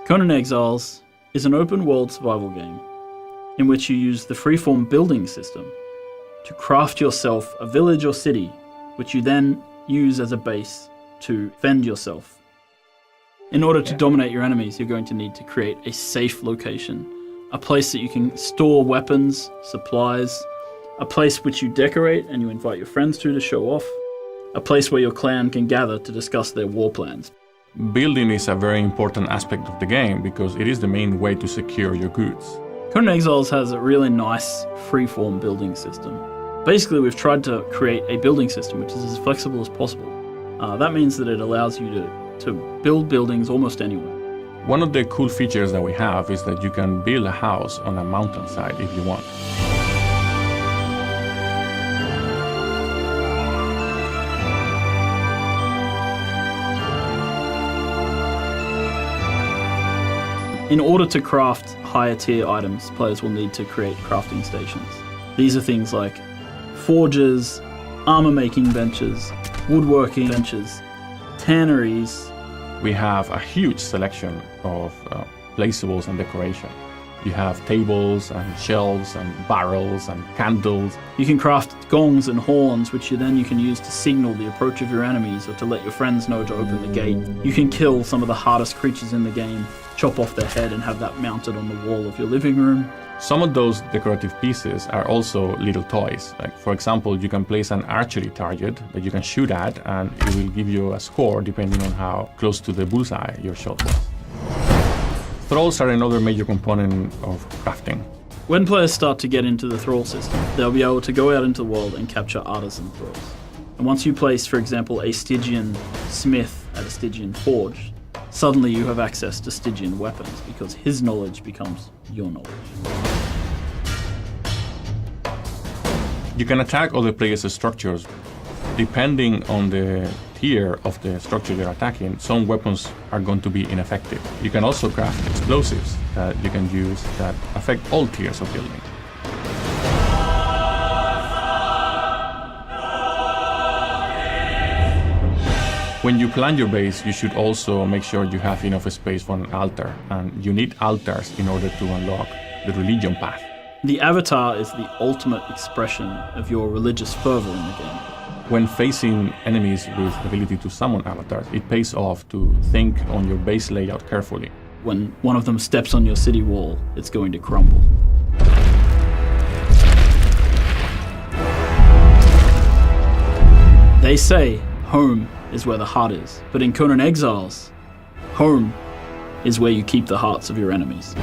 Conan Exiles is an open-world survival game in which you use the freeform building system to craft yourself a village or city, which you then use as a base to fend yourself. In order to dominate your enemies, you're going to need to create a safe location, a place that you can store weapons, supplies, a place which you decorate and you invite your friends to show off, a place where your clan can gather to discuss their war plans. Building is a very important aspect of the game because it is the main way to secure your goods. Conan Exiles has a really nice freeform building system. Basically, we've tried to create a building system which is as flexible as possible. That means that it allows you to build buildings almost anywhere. One of the cool features that we have is that you can build a house on a mountainside if you want. In order to craft higher tier items, players will need to create crafting stations. These are things like forges, armor making benches, woodworking benches, tanneries. We have a huge selection of placeables and decoration. You have tables and shelves and barrels and candles. You can craft gongs and horns, which you can use to signal the approach of your enemies or to let your friends know to open the gate. You can kill some of the hardest creatures in the game, chop off their head and have that mounted on the wall of your living room. Some of those decorative pieces are also little toys. Like, for example, you can place an archery target that you can shoot at and it will give you a score depending on how close to the bullseye your shot was. Thralls are another major component of crafting. When players start to get into the thrall system, they'll be able to go out into the world and capture artisan thralls. And once you place, for example, a Stygian smith at a Stygian forge, suddenly you have access to Stygian weapons because his knowledge becomes your knowledge. You can attack other players' structures. Depending on the tier of the structure you're attacking, some weapons are going to be ineffective. You can also craft explosives that you can use that affect all tiers of building. When you plan your base, you should also make sure you have enough space for an altar, and you need altars in order to unlock the religion path. The avatar is the ultimate expression of your religious fervor in the game. When facing enemies with the ability to summon avatars, it pays off to think on your base layout carefully. When one of them steps on your city wall, it's going to crumble. They say home is where the heart is, but in Conan Exiles, home is where you keep the hearts of your enemies.